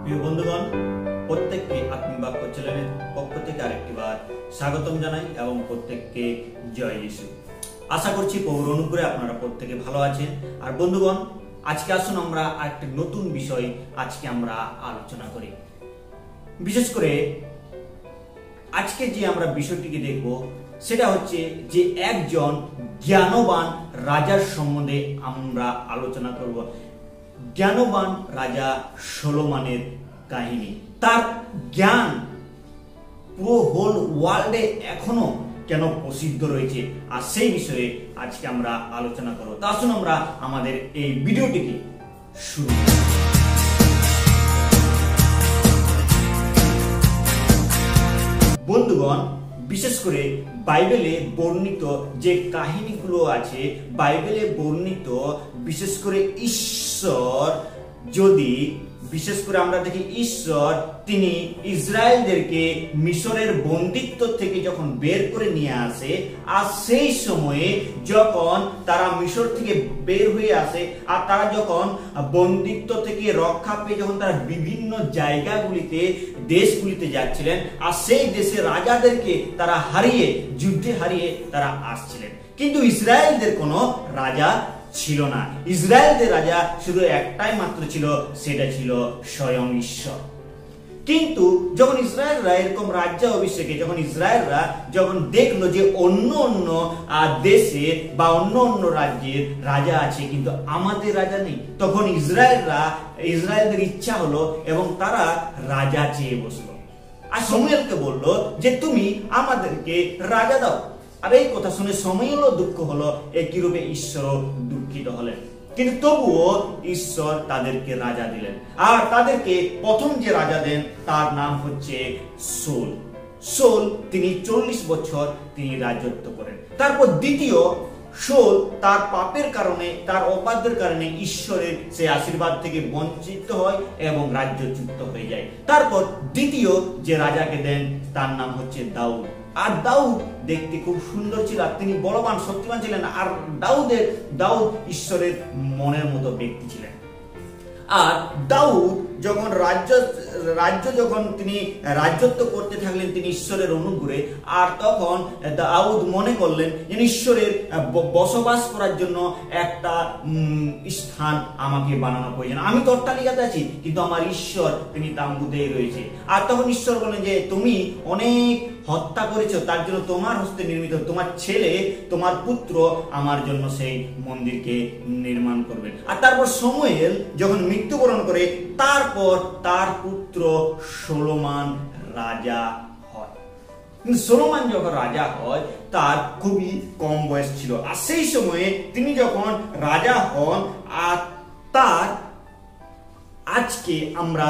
প্রিয় বন্ধুগণ, প্রত্যেককে আত্মবাক্য চ্যানেলের পক্ষ থেকে আরেকটিবার স্বাগতম জানাই এবং প্রত্যেককে জয় যিশু। আশা করছি প্রভুর অনুগ্রহে আপনারা প্রত্যেকে ভালো আছেন। আর বন্ধুগণ, আজকে আসুন আমরা আরেকটি নতুন বিষয় আজকে আমরা আলোচনা করি। বিশেষ করে আজকে যে আমরা বিষয়টিকে দেখব সেটা হচ্ছে যে একজন জ্ঞানবান রাজার সম্বন্ধে আমরা আলোচনা করব। জ্ঞানবান রাজা সলোমনের কাহিনী, তার জ্ঞান পুরো হোল ওয়ার্ল্ডে এখনো কেন প্রসিদ্ধ রয়েছে, আর সেই বিষয়ে আজকে আমরা আলোচনা করব। তা আসুন আমরা আমাদের এই ভিডিওটিকে শুরু করি। বন্ধুগণ, বিশেষ করে বাইবেলে বর্ণিত যে কাহিনীগুলো আছে, বাইবেলে বর্ণিত বিশেষ করে ঈশ্বর, যদি বিশেষ করে আমরা দেখি ঈশ্বর তিনি ইসরায়েলদেরকে মিশরের বন্দিত্ব থেকে যখন বের করে নিয়ে আসে, আর সেই সময়ে যখন তারা মিশর থেকে বের হয়ে আসে আর তারা যখন বন্দিত্ব থেকে রক্ষা পেয়ে যখন তারা বিভিন্ন জায়গাগুলিতে দেশগুলিতে যাচ্ছিলেন, আর সেই দেশে রাজাদেরকে তারা হারিয়ে, যুদ্ধে হারিয়ে তারা আসছিলেন, কিন্তু ইসরায়েলদের কোনো রাজা ছিল না। ইসরায়েলদের রাজা শুধু একটাই মাত্র ছিল, সেটা ছিল স্বয়ং ঈশ্বর। কিন্তু যখন ইসরায়েলরা এরকম রাজ্য অভিষেকে যখন ইসরায়েলরা যখন দেখলো যে অন্য অন্য দেশে বা অন্য অন্য রাজ্যের রাজা আছে কিন্তু আমাদের রাজা নেই, তখন ইসরায়েলদের ইচ্ছা হলো এবং তারা রাজা চেয়ে বসলো। আর শমূয়েলকে বললো যে তুমি আমাদেরকে রাজা দাও। আর এই কথা শুনে শমূয়েলও দুঃখ হলো, একই রূপে ঈশ্বরও দুঃখিত হলেন। কিন্তু তবুও ঈশ্বর তাদেরকে রাজা দিলেন, আর তাদেরকে প্রথম যে রাজা দেন তার নাম হচ্ছে শাউল। শাউল তিনি 40 বছর তিনি রাজত্ব করেন। তারপর দ্বিতীয় শাউল তার পাপের কারণে, তার অবাধ্যের কারণে ঈশ্বরের সেই আশীর্বাদ থেকে বঞ্চিত হয় এবং রাজ্যচ্যুত হয়ে যায়। তারপর দ্বিতীয় যে রাজাকে দেন তার নাম হচ্ছে দাউদ। আর দাউদ দেখতে খুব সুন্দর ছিল, আর তিনি বলবান শক্তিমান ছিলেন, আর দাউদ ঈশ্বরের মনের মতো ব্যক্তি ছিলেন। আর দাউদ যখন রাজ্য যখন তিনি রাজত্ব করতে থাকলেন তিনি ঈশ্বরের অনুগ্রহে, আর তখন দাউদ মনে করলেন যে ঈশ্বরের বসবাস করার জন্য একটা স্থান আমাকে বানানো প্রয়োজন। আমি তো অট্টালিকাতে আছি কিন্তু আমার ঈশ্বর তিনি তাম্বুতেই রয়েছে। আর তখন ঈশ্বর বলেন যে তুমি অনেক হত্যা করেছো, তার জন্য তোমার হস্তে নির্মিত তোমার ছেলে, তোমার পুত্র আমার জন্য সেই মন্দিরকে নির্মাণ করবেন। আর তারপর শমূয়েল যখন মৃত্যুবরণ করে, তারপর তার পুত্র সলোমন রাজা হয়। কিন্তু সলোমন যখন রাজা হয় তার খুবই কম বয়স ছিল, আর সেই সময়ে তিনি যখন রাজা হন, আর তার আজকে আমরা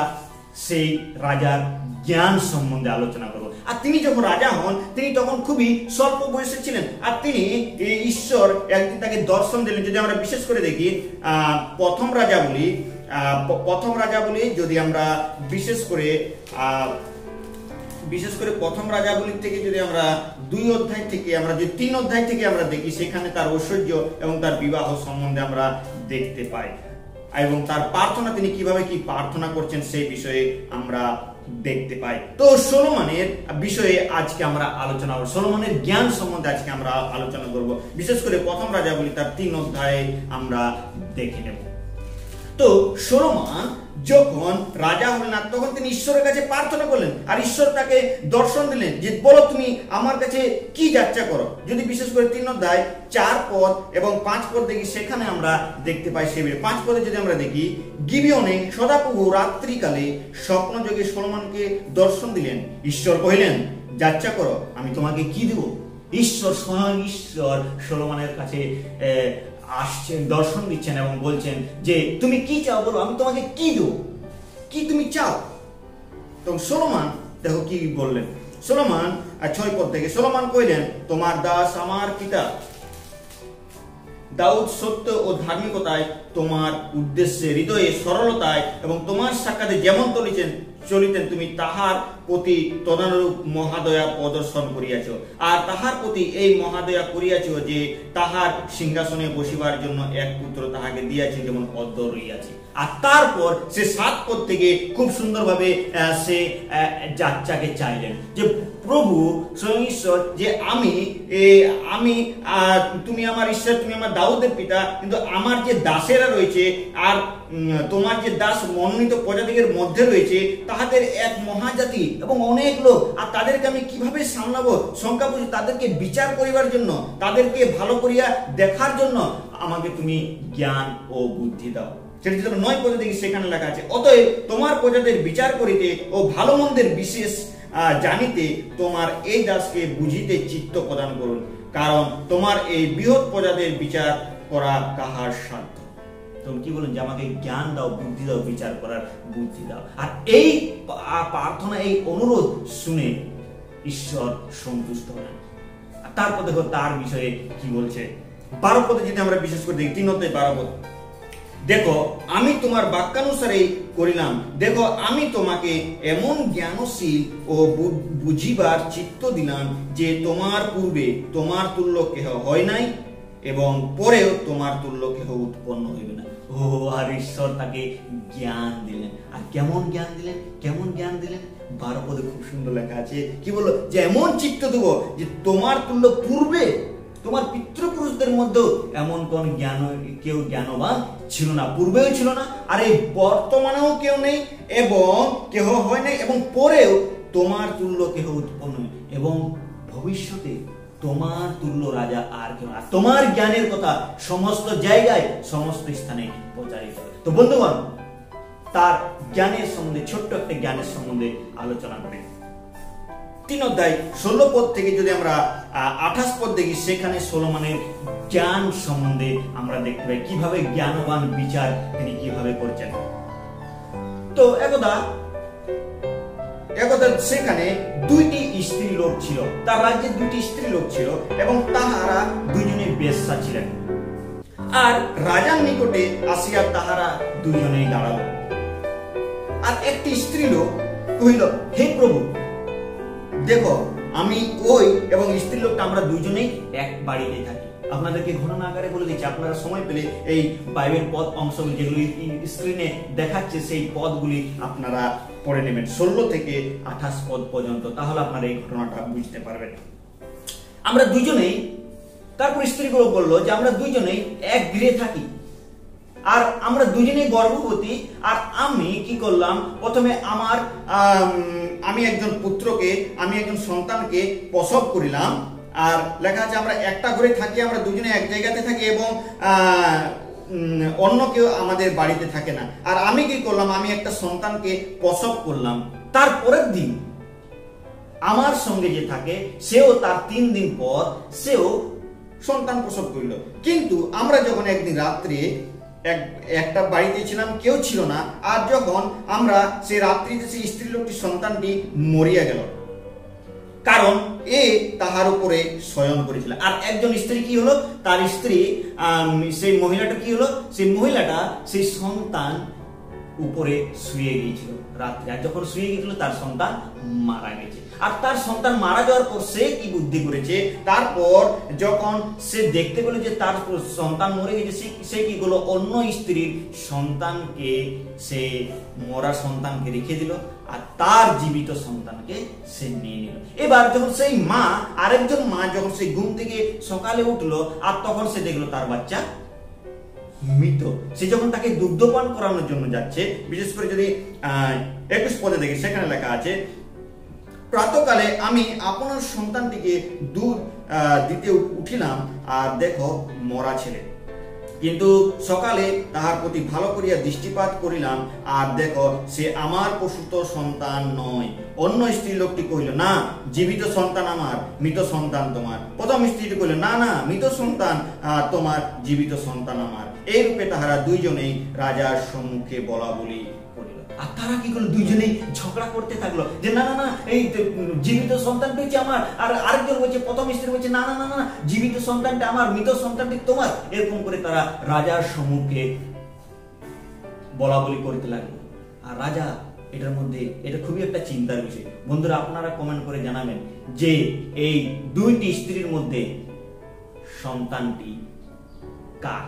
সেই রাজার জ্ঞান সম্বন্ধে আলোচনা করব। আর তিনি যখন রাজা হন তিনি তখন খুবই স্বল্প বয়সে ছিলেন, আর তিনি ঈশ্বর একদিন তাকে দর্শন দিলেন। যদি আমরা বিশেষ করে দেখি প্রথম রাজাবলী যদি আমরা বিশেষ করে প্রথম রাজাবলী থেকে যদি আমরা 2 অধ্যায় থেকে আমরা যে 3 অধ্যায় থেকে আমরা দেখি, সেখানে তার ঐশ্বর্য এবং তার বিবাহ সম্বন্ধে আমরা দেখতে পাই, এবং তার প্রার্থনা, তিনি কিভাবে কি প্রার্থনা করছেন সেই বিষয়ে আমরা দেখতে পাই। তো সলোমনের বিষয়ে আজকে আমরা আলোচনা করব, সলোমনের জ্ঞান সম্বন্ধে আজকে আমরা আলোচনা করব। বিশেষ করে প্রথম রাজাবলী তার 3 অধ্যায়ে আমরা দেখে নেব। তো সলোমন যখন রাজা হলেন তখন তিনি ঈশ্বরের কাছে প্রার্থনা করলেন, আর ঈশ্বর তাকে দর্শন দিলেন যে বলো তুমি আমার কাছে কি যাচ্ছা করো। যদি বিশেষ করে 3 অধ্যায় 4 পদ এবং 5 পদ দেখি, সেখানে আমরা দেখতে পাই। সে 5 পদে যদি আমরা দেখি, গিবিয়নে সদাপ্রভু রাত্রিকালে স্বপ্নযোগে সলোমনকে দর্শন দিলেন। ঈশ্বর কহিলেন যাচ্ছা করো, আমি তোমাকে কি দেব। স্বয়ং ঈশ্বর সলোমনের কাছে আসছেন, দর্শন দিচ্ছেন এবং বলছেন যে তুমি কি চাও বলো, আমি তোমাকে কি দেবো, কি তুমি চাও। তো সলোমন দেখো কি বললেন। সলোমন 6 পদ থেকে, সলোমন কইলেন তোমার দাস আমার পিতা দাউদ সত্য ও ধার্মিকতায় তোমার উদ্দেশ্যে হৃদয়ে সরলতায় এবং তোমার সাক্ষাতে যেমন চলিতেন তুমি তাহার প্রতি তদানুরূপ মহাদয়া প্রদর্শন করিয়াছ। আর তাহার প্রতি এই মহাদয়া করিয়াছ যে তাহার সিংহাসনে বসিবার জন্য এক পুত্র তাহাকে দিয়াছে, যেমন অদ্য রইয়াছে। আর তারপর সে 7 পদ থেকে খুব সুন্দরভাবে সে যাচ্চাকে চাইলেন যে প্রভু স্বয়ং ঈশ্বর, যে আমি তুমি আমার ঈশ্বর, তুমি আমার দাউদের পিতা, কিন্তু আমার যে দাসেরা রয়েছে আর তোমার যে দাস মনোনীত প্রজাতিদের মধ্যে রয়েছে তাহাদের এক মহাজাতি এবং অনেক লোক, আর তাদেরকে আমি কিভাবে সামলাবো, সংখ্যা বুঝি তাদেরকে বিচার করিবার জন্য, তাদেরকে ভালো করিয়া দেখার জন্য আমাকে তুমি জ্ঞান ও বুদ্ধি দাও। সেটা যদি 9 পদে দেখি সেখানে লেখা আছে, অতএব তোমার প্রজাদের বিচার করিতে ও ভালো মন্দের বিশেষ জানিতে তোমার এই দাসকে বুঝিতে চিত্ত প্রদান করুন, কারণ তোমার এই বৃহৎ প্রজাদের বিচার করা কাহার সাধ্য। তখন কি বলেন, যে আমাকে জ্ঞান দাও, বুদ্ধি দাও, বিচার করার বুদ্ধি দাও। আর এই প্রার্থনা, এই অনুরোধ শুনে ঈশ্বর সন্তুষ্ট হলেন। তারপর দেখো তার বিষয়ে কি বলছে 12 পদে যদি আমরা বিশেষ করে দেখি, 3 অধ্যায় 12 পদ, দেখো আমি তোমার বাক্যানুসারে করিলাম, দেখো আমি তোমাকে এমন জ্ঞানশীল ও বুঝিবার চিত্ত দিলাম যে তোমার পূর্বে তোমার তুল্য কেহ হয় নাই এবং পরেও তোমার তুল্য কেহ উৎপন্ন হইবে না। আর ঈশ্বর তাকে জ্ঞান দিলেন। আর কেমন জ্ঞান দিলেন, কেমন জ্ঞান দিলেন? 12 পদে খুব সুন্দর লেখা আছে, কি বললো, যে এমন চিত্ত দেব যে তোমার তুল্য পূর্বে তোমার পিতৃপুরুষদের মধ্যে এমন কোন কেউ জ্ঞানবান ছিল না, পূর্বেও ছিল না, আর এই বর্তমানেও কেউ নেই এবং কেহ হয় নাই, এবং পরেও তোমার তুল্য কেহ উৎপন্ন, এবং ভবিষ্যতে তোমার তুল্য রাজা আর কেউ না। তোমার জ্ঞানের কথা সমস্ত জায়গায়, সমস্ত স্থানে প্রচারিত হবে। তো বন্ধুগণ, তার জ্ঞানের সম্বন্ধে, ছোট্ট একটা জ্ঞানের সম্বন্ধে আলোচনা করি। 3 অধ্যায় 16 পদ থেকে যদি আমরা 28 পদ দেখি, সেখানে সলোমনের জ্ঞান সম্বন্ধে আমরা দেখতে পাই, কিভাবে জ্ঞানবান বিচার তিনি কিভাবে করছেন। তো একদা সেখানে 2টি স্ত্রী লোক ছিল, তার রাজ্যে 2টি স্ত্রী লোক ছিল এবং তাহারা দুজনে বেশ্যা ছিলেন। আর রাজার নিকটে আসিয়া তাহারা দুজনেই দাঁড়ালো। আর একটি স্ত্রী লোক কহিল, হে প্রভু, দেখো আমি ওই এবং স্ত্রী লোকটা আমরা দুজনেই এক বাড়িতে থাকি। আপনাদেরকে ঘটনা আকারে বলে দিচ্ছি, আপনারা সময় পেলে এই বাইবেল পদ অংশগুলি যেগুলি স্ক্রিনে দেখাচ্ছে সেই পদগুলি আপনারা পড়ে নেবেন 16 থেকে 28 পদ পর্যন্ত, তাহলে আপনারা এই ঘটনাটা বুঝতে পারবেন। আমরা দুজনেই, তারপর স্ত্রীগুলো বললো যে আমরা দুজনেই এক গৃহে থাকি, আর আমরা দুজনেই গর্ভবতী। আর আমি কি করলাম, প্রথমে আমি একজন পুত্রকে, আমি একজন সন্তানকে প্রসব করিলাম। আর লেখা আছে আমরা একটা ঘরে থাকি, আমরা দুজনে এক জায়গাতে থাকি এবং অন্য কেউ আমাদের বাড়িতে থাকে না। আর আমি কি করলাম, আমি একটা সন্তানকে প্রসব করলাম। তারপরের দিন আমার সঙ্গে যে থাকে সেও তার 3 দিন পর সেও সন্তান প্রসব করিল। কিন্তু আমরা যখন একদিন রাত্রে একটা বাড়িতে ছিলাম, কেউ ছিল না। আর যখন আমরা সেই রাত্রিতে সেই স্ত্রী লোকটি সন্তানটি মরিয়া গেল, কারণ এ তাহার উপরে শয়ন করেছিল। আর একজন স্ত্রী কি হলো, তার স্ত্রী সেই মহিলাটা কি হলো, সেই মহিলাটা সেই সন্তান উপরে শুয়ে গিয়েছিল রাত্রে। আর যখন শুয়ে গিয়েছিল তার সন্তান মারা গেছে। আর তার সন্তান মারা যাওয়ার পর সে কি বুদ্ধি করেছে, তারপর যখন সে দেখতে পেল যে তার সন্তান মরে গেছে, সে কি করলো, অন্য স্ত্রীর সন্তানকে, সে মরা সন্তানকে রেখে দিল আর তার জীবিত সন্তানকে সে নিয়ে নিল। এবার যখন সেই মা, আরেকজন মা যখন সেই ঘুম থেকে সকালে উঠলো আর তখন সে দেখলো তার বাচ্চা মৃত। সে যখন তাকে দুগ্ধপান করানোর জন্য যাচ্ছে, বিশেষ করে যদি 21 পদে দেখি, সেখানে লেখা আছে, প্রাতকালে আমি আপনার সন্তানটিকে দুধ দিতে উঠিলাম আর দেখো মরা ছেলে, কিন্তু সকালে তাহার প্রতি ভালো করিয়া দৃষ্টিপাত করিলাম আর দেখো সে আমার প্রসূত সন্তান নয়। অন্য স্ত্রী লোকটি কহিল, না, জীবিত সন্তান আমার, মৃত সন্তান তোমার। প্রথম স্ত্রীটি কহিল, না না, মৃত সন্তান তোমার, জীবিত সন্তান আমার। এই রূপে তাহারা দুইজনেই রাজার সম্মুখে বলা বলি করিল। আর তারা কি করলো, দুইজনেই ঝগড়া করতে থাকলো যে না না না, এই জীবিত সন্তানটা হচ্ছে আমার। আর আরেকজন বলছে, প্রথম স্ত্রী বলছে, না না না না, জীবিত সন্তানটা আমার, মৃত সন্তানটি তোমার। এরকম করে তারা রাজার সম্মুখে বলা বলি করতে লাগলো। আর রাজা এটার মধ্যে এটা খুবই একটা চিন্তার বিষয়। বন্ধুরা আপনারা কমেন্ট করে জানাবেন যে এই দুইটি স্ত্রীর মধ্যে সন্তানটি কার।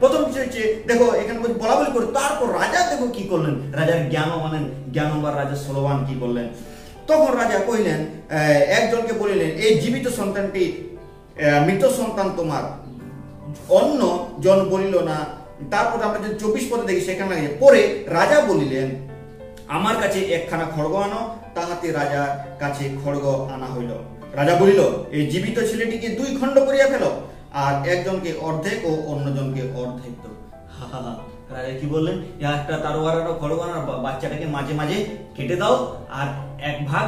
প্রথম বিষয় হচ্ছে দেখো এখানে বলা বলি করে, তারপর রাজা দেখো কি করলেন, রাজার জ্ঞানবার রাজা সলোমন কি করলেন। তখন রাজা কহিলেন, একজনকে বলিলেন, এই জীবিত সন্তানটি মৃত সন্তান তোমার। অন্য জন বলিল না। তারপর আমরা যে 24 পদে দেখি সেখানে পরে রাজা বলিলেন, আমার কাছে একখানা খড়গ আনো। তাহাতে রাজার কাছে খড়গ আনা হইল। রাজা বলিল, এই জীবিত ছেলেটিকে 2 খণ্ড করিয়া ফেল, আর একজনকে অর্ধেক ও অন্যজনকে অর্ধেক দাও। রাজা কি বললেন, একটা তারোয়ার খড়গ আনো, বাচ্চাটাকে মাঝে মাঝে কেটে দাও, আর এক ভাগ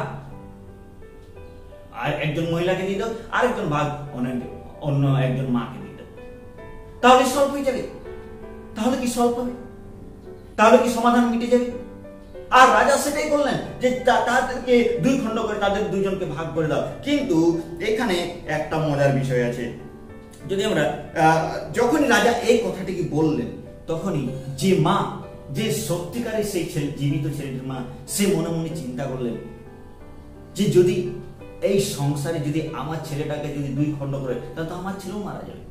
আর একজন মহিলাকে দিয়ে দাও, আরেকজন ভাগ অন্য একজন মাকে দিয়ে দাও। তাহলে সলভ হয়ে যাবে। তাহলে কি সলভ হবে? তাহলে কি সমাধান মিটে যাবে? আর রাজা সেটাই বললেন যে তাদেরকে 2 খণ্ড করে তাদের 2 জনকে ভাগ করে দাও। কিন্তু এখানে একটা মজার বিষয় আছে। যদি আমরা যখনই রাজা এই কথাটিকে বললেন, তখনই যে মা, যে সত্যিকারের সেই জীবিত ছেলেটির মা, সে মনে মনে চিন্তা করলেন যে যদি এই সংসারে যদি আমার ছেলেটাকে যদি 2 খণ্ড করে, তাহলে তো আমার ছেলেও মারা যাবে।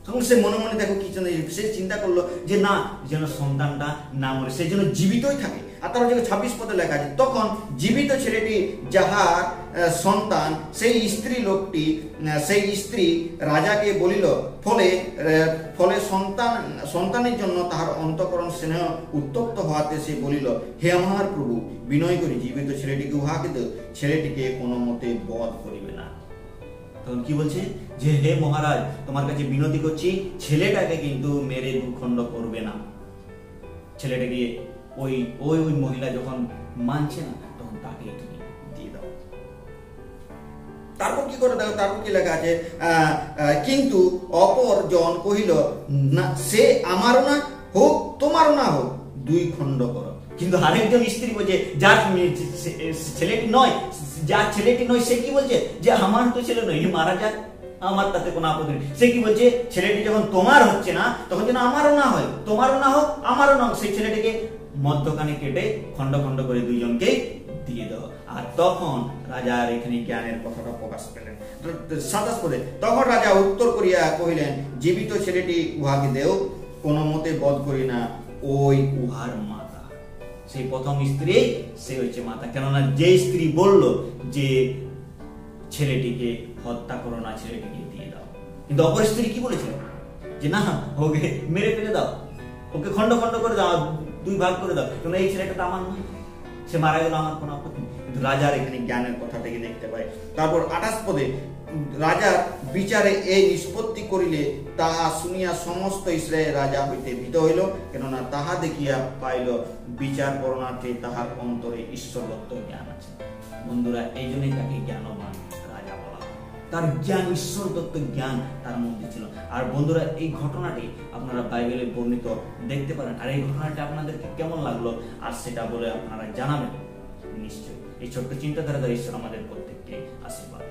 তখন সে মনে মনে দেখো কি সে চিন্তা করলো যে না, যেন সন্তানটা না মরে, সে যেন জীবিতই থাকে। আর তার 26 পদে লেখা আছে, তখন জীবিত ছেলেটি যাহার সন্তান, সেই স্ত্রী রাজাকে বলিল, ফলে সন্তানের জন্য তাহার অন্তঃকরণ স্নেহ উত্তপ্ত হওয়াতে সে বলিল, হে আমার প্রভু, বিনয় করি জীবিত ছেলেটিকে উহাকে দেও, ছেলেটিকে কোনো মতে বধ করিবে না। তখন কি বলছে যে হে মহারাজ, তোমার কাছে বিনতি করছি, ছেলেটাকে কিন্তু মেরে 2 খণ্ড করবে না। ছেলেটাকে ওই মহিলা যখন মানছে না, তখন তাকে তুমি দিয়ে দাও। তারপর কি করে দেখো, তারপর কি লেখা আছে, কিন্তু অপর জন কহিল, না, সে আমারও না হোক, তোমারও না হোক, 2 খণ্ড করো। কিন্তু আরেকজন স্ত্রী বলছে, যার ছেলেটি নয়, সে কি বলছে যে আমার তো ছেলে নয়, মারা যাক, আমার তাতে কোনো আপত্তি নেই। সে কি বলছে, ছেলেটি যখন তোমার হচ্ছে না, তখন যেন আমারও না হয়, তোমারও না হোক, আমারও না হোক, সেই ছেলেটিকে মধ্যখানে কেটে খণ্ড খণ্ড করে 2 জনকে দিয়ে দাও। আর তখন রাজার এখানে জ্ঞানের কথাটা প্রকাশ পেলেন। 27 পদে, তখন রাজা উত্তর করিয়া কহিলেন, জীবিত ছেলেটি উহাকে দেও, কোনো মতে বধ করি না, ওই উহার মাতা। সেই প্রথম স্ত্রী, সে হচ্ছে মাতা। কেননা যে স্ত্রী বলল যে ছেলেটিকে হত্যা করো না, ছেলেটিকে দিয়ে দাও, কিন্তু অপর স্ত্রী কি বলেছিল যে না, ওকে মেরে ফেলে দাও, ওকে খণ্ড খণ্ড করে দাও, 2 ভাগ করে দাও, কেন এই ছেলেটা তো আমার নয়, সে মারা গেল, আমার কোনো আপত্তি নেই। কিন্তু রাজার এখানে জ্ঞানের কথা থেকে দেখতে পাই। তারপর 28 পদে, রাজার বিচারে এই নিষ্পত্তি করিলে, তাহা শুনিয়া সমস্ত ইসরায়েল রাজা হইতে ভীত হইল, কেননা তাহা দেখিয়া পাইল বিচার করণার্থে তাহার অন্তরে ঈশ্বরদত্ত জ্ঞান আছে। বন্ধুরা, এই জন্যই তাকে জ্ঞানবান রাজা বলা হয়। তার জ্ঞান, ঈশ্বরদত্ত জ্ঞান তার মধ্যে ছিল। আর বন্ধুরা, এই ঘটনাটি আপনারা বাইবেলে বর্ণিত দেখতে পারেন। আর এই ঘটনাটি আপনাদেরকে কেমন লাগলো, আর সেটা বলে আপনারা জানাবেন নিশ্চয়ই। এই ছোট্ট চিন্তাধারা ঈশ্বর আমাদের প্রত্যেককে আশীর্বাদ।